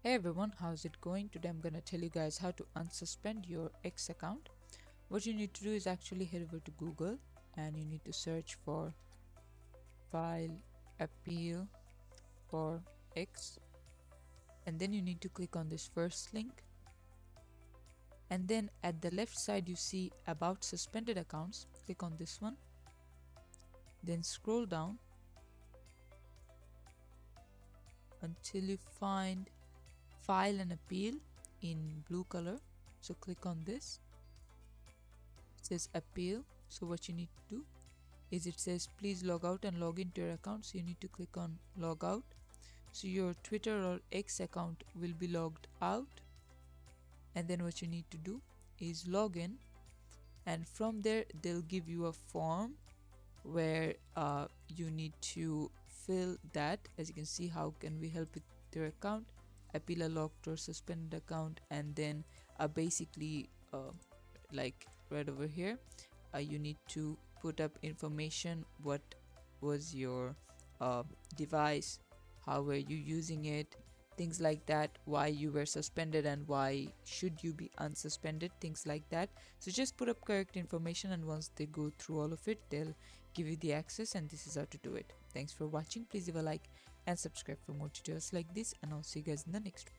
Hey everyone, how's it going? Today I'm gonna tell you guys how to unsuspend your X account. What you need to do is actually head over to Google and you need to search for file appeal for X, and then you need to click on this first link, and then at the left side you see about suspended accounts. Click on this one, then scroll down until you find file and appeal in blue color. So click on this. It says appeal. So what you need to do is, it says please log out and log into your account. So you need to click on log out. So your Twitter or X account will be logged out, and then what you need to do is log in, and from there they'll give you a form where you need to fill that. As you can see, how can we help with your account, appeal a locked or suspended account, and then basically like right over here you need to put up information. What was your device, how were you using it, things like that, why you were suspended and why should you be unsuspended, things like that. So just put up correct information, and once they go through all of it, they'll give you the access, and this is how to do it. Thanks for watching. Please leave a like and subscribe for more tutorials like this, and I'll see you guys in the next one.